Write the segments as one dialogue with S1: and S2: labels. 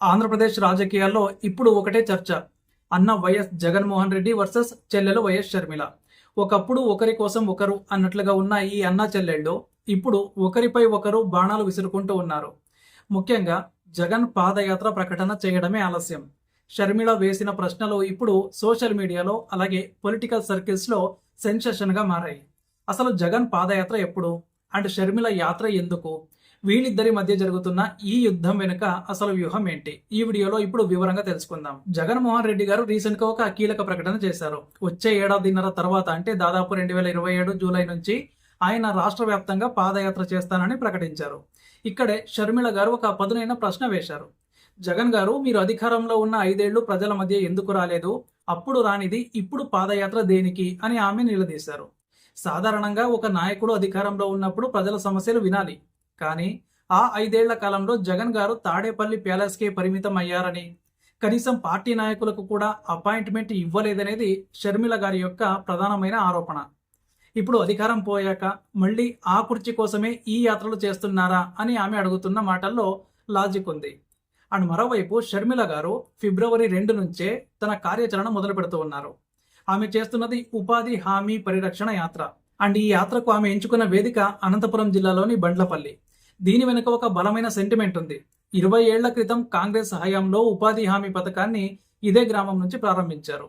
S1: ఆంధ్రప్రదేశ్ రాజకీయాల్లో ఇప్పుడు ఒకటే చర్చ. అన్న వైఎస్ జగన్మోహన్ రెడ్డి వర్సెస్ చెల్లెలు వైఎస్ షర్మిల. ఒకప్పుడు ఒకరి కోసం ఒకరు అన్నట్లుగా ఉన్న ఈ అన్న చెల్లెళ్ళు ఇప్పుడు ఒకరిపై ఒకరు బాణాలు విసురుకుంటూ ఉన్నారు. ముఖ్యంగా జగన్ పాదయాత్ర ప్రకటన చేయడమే ఆలస్యం. షర్మిల వేసిన ప్రశ్నలు ఇప్పుడు సోషల్ మీడియాలో అలాగే పొలిటికల్ సర్కిల్స్లో సెన్సేషన్గా మారాయి. అసలు జగన్ పాదయాత్ర ఎప్పుడు అండ్ షర్మిల యాత్ర ఎందుకు? వీళ్ళిద్దరి మధ్య జరుగుతున్న ఈ యుద్ధం వెనుక అసలు వ్యూహం ఏంటి? ఈ వీడియోలో ఇప్పుడు వివరంగా తెలుసుకుందాం. జగన్మోహన్ రెడ్డి గారు రీసెంట్ గా ఒక కీలక ప్రకటన చేశారు. వచ్చే ఏడాదిన్నర తర్వాత అంటే దాదాపు 2027 జూలై నుంచి ఆయన రాష్ట్ర వ్యాప్తంగా పాదయాత్ర చేస్తానని ప్రకటించారు. ఇక్కడే షర్మిల గారు ఒక పదునైన ప్రశ్న వేశారు. జగన్ గారు, మీరు అధికారంలో ఉన్న 5 ఏళ్లు ప్రజల మధ్య ఎందుకు రాలేదు? అప్పుడు రానిది ఇప్పుడు పాదయాత్ర దేనికి అని ఆమె నిలదీశారు. సాధారణంగా ఒక నాయకుడు అధికారంలో ఉన్నప్పుడు ప్రజల సమస్యలు వినాలి. కానీ ఆ 5 ఏళ్ల కాలంలో జగన్ గారు తాడేపల్లి ప్యాలెస్కే పరిమితం అయ్యారని, కనీసం పార్టీ నాయకులకు కూడా అపాయింట్మెంట్ ఇవ్వలేదనేది షర్మిల గారి యొక్క ప్రధానమైన ఆరోపణ. ఇప్పుడు అధికారం పోయాక మళ్ళీ ఆ కుర్చీ కోసమే ఈ యాత్రలు చేస్తున్నారా అని ఆమె అడుగుతున్న మాటల్లో లాజిక్ ఉంది. అండ్ మరోవైపు షర్మిల గారు ఫిబ్రవరి 2 నుంచే తన కార్యాచరణ మొదలు పెడుతూ ఉన్నారు. ఆమె చేస్తున్నది ఉపాధి హామీ పరిరక్షణ యాత్ర. అండ్ ఈ యాత్రకు ఆమె ఎంచుకున్న వేదిక అనంతపురం జిల్లాలోని బండ్లపల్లి. దీని వెనుక ఒక బలమైన సెంటిమెంట్ ఉంది. 20 ఏళ్ల క్రితం కాంగ్రెస్ హయాంలో ఉపాధి హామీ పథకాన్ని ఇదే గ్రామం నుంచి ప్రారంభించారు.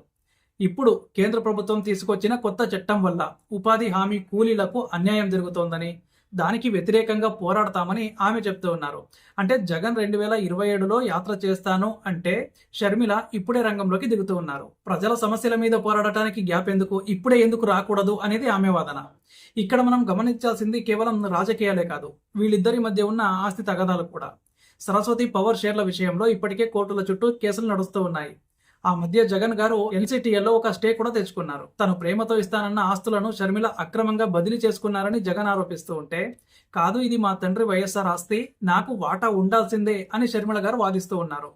S1: ఇప్పుడు కేంద్ర ప్రభుత్వం తీసుకొచ్చిన కొత్త చట్టం వల్ల ఉపాధి హామీ కూలీలకు అన్యాయం జరుగుతోందని, దానికి వ్యతిరేకంగా పోరాడతామని ఆమె చెప్తూ ఉన్నారు. అంటే జగన్ 2027లో యాత్ర చేస్తాను అంటే షర్మిల ఇప్పుడే రంగంలోకి దిగుతూ ఉన్నారు. ప్రజల సమస్యల మీద పోరాడటానికి గ్యాప్ ఎందుకు, ఇప్పుడే ఎందుకు రాకూడదు అనేది ఆమె వాదన. ఇక్కడ మనం గమనించాల్సింది కేవలం రాజకీయాలే కాదు, వీళ్ళిద్దరి మధ్య ఉన్న ఆస్తి తగాదాలు కూడా. సరస్వతి పవర్ షేర్ల విషయంలో ఇప్పటికే కోర్టుల చుట్టూ కేసులు నడుస్తూ ఉన్నాయి. ఆ మధ్య జగన్ గారు ఎన్సిటిఎల్లో ఒక స్టే కూడా తెచ్చుకున్నారు. తను ప్రేమతో ఇస్తానన్న ఆస్తులను షర్మిల అక్రమంగా బదిలీ చేసుకున్నారని జగన్ ఆరోపిస్తూ ఉంటే, కాదు ఇది మా తండ్రి వైఎస్ఆర్ ఆస్తి, నాకు వాటా ఉండాల్సిందే అని షర్మిల గారు వాదిస్తూ ఉన్నారు.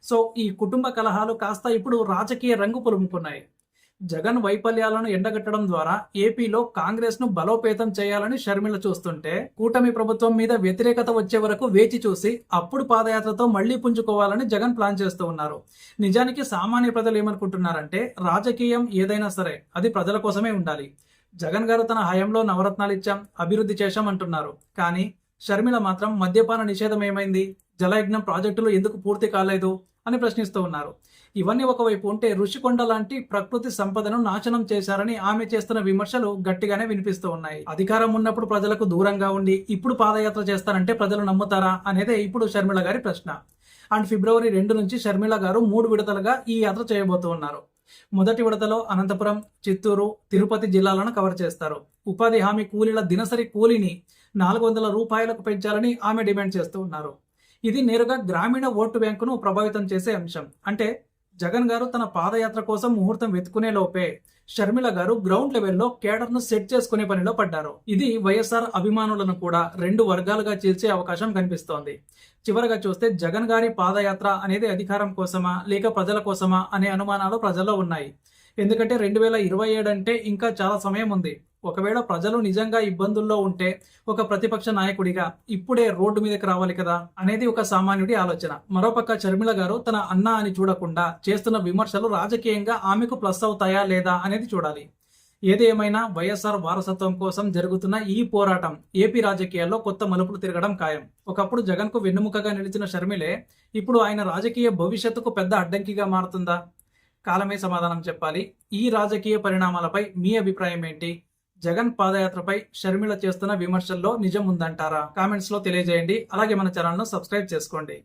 S1: సో ఈ కుటుంబ కలహాలు కాస్త ఇప్పుడు రాజకీయ రంగు పులుముకున్నాయి. జగన్ వైఫల్యాలను ఎండగట్టడం ద్వారా ఏపీలో కాంగ్రెస్ ను బలోపేతం చేయాలని షర్మిల చూస్తుంటే, కూటమి ప్రభుత్వం మీద వ్యతిరేకత వచ్చే వరకు వేచి చూసి అప్పుడు పాదయాత్రతో మళ్లీ పుంజుకోవాలని జగన్ ప్లాన్ చేస్తూ ఉన్నారు. నిజానికి సామాన్య ప్రజలు ఏమనుకుంటున్నారంటే, రాజకీయం ఏదైనా సరే అది ప్రజల కోసమే ఉండాలి. జగన్ గారు తన హయాంలో నవరత్నాలు ఇచ్చాం, అభివృద్ధి చేశాం అంటున్నారు. కానీ షర్మిల మాత్రం మద్యపాన నిషేధం ఏమైంది, జలయజ్ఞం ప్రాజెక్టులు ఎందుకు పూర్తి కాలేదు అని ప్రశ్నిస్తూ ఉన్నారు. ఇవన్నీ ఒకవైపు ఉంటే, ఋషికొండ లాంటి ప్రకృతి సంపదను నాశనం చేశారని ఆమె చేస్తున్న విమర్శలు గట్టిగానే వినిపిస్తూ ఉన్నాయి. అధికారం ఉన్నప్పుడు ప్రజలకు దూరంగా ఉండి ఇప్పుడు పాదయాత్ర చేస్తారంటే ప్రజలు నమ్ముతారా అనేదే ఇప్పుడు షర్మిల గారి ప్రశ్న. అండ్ ఫిబ్రవరి 2 నుంచి షర్మిల గారు 3 విడతలుగా ఈ యాత్ర చేయబోతూ ఉన్నారు. మొదటి విడతలో అనంతపురం, చిత్తూరు, తిరుపతి జిల్లాలను కవర్ చేస్తారు. ఉపాధి హామీ కూలీల దినసరి కూలీని 400 రూపాయలకు పెంచాలని ఆమె డిమాండ్ చేస్తూ ఉన్నారు. ఇది నేరుగా గ్రామీణ ఓటు బ్యాంకును ప్రభావితం చేసే అంశం. అంటే జగన్ గారు తన పాదయాత్ర కోసం ముహూర్తం వెతుకునే లోపే షర్మిల గారు గ్రౌండ్ లెవెల్లో కేడర్ను సెట్ చేసుకునే పనిలో పడ్డారు. ఇది వైఎస్ఆర్ అభిమానులను కూడా 2 వర్గాలుగా చీల్చే అవకాశం కనిపిస్తోంది. చివరగా చూస్తే జగన్ గారి పాదయాత్ర అనేది అధికారం కోసమా లేక ప్రజల కోసమా అనే అనుమానాలు ప్రజల్లో ఉన్నాయి. ఎందుకంటే 2027 అంటే ఇంకా చాలా సమయం ఉంది. ఒకవేళ ప్రజలు నిజంగా ఇబ్బందుల్లో ఉంటే ఒక ప్రతిపక్ష నాయకుడిగా ఇప్పుడే రోడ్డు మీదకి రావాలి కదా అనేది ఒక సామాన్యుడి ఆలోచన. మరోపక్క షర్మిల గారు తన అన్న అని చూడకుండా చేస్తున్న విమర్శలు రాజకీయంగా ఆమెకు ప్లస్ అవుతాయా లేదా అనేది చూడాలి. ఏది ఏమైనా వైఎస్ఆర్ వారసత్వం కోసం జరుగుతున్న ఈ పోరాటం ఏపీ రాజకీయాల్లో కొత్త మలుపులు తిరగడం ఖాయం. ఒకప్పుడు జగన్ కు వెన్నుముకగా నిలిచిన షర్మిలే ఇప్పుడు ఆయన రాజకీయ భవిష్యత్తుకు పెద్ద అడ్డంకిగా మారుతుందా? కాలమే సమాధానం చెప్పాలి. ఈ రాజకీయ పరిణామాలపై మీ అభిప్రాయం ఏంటి? జగన్ పాదయాత్రపై షర్మిల చేస్తున్న విమర్శల్లో నిజం ఉందంటారా? కామెంట్స్ లో తెలియజేయండి. అలాగే మన ఛానల్ ను సబ్స్క్రైబ్ చేసుకోండి.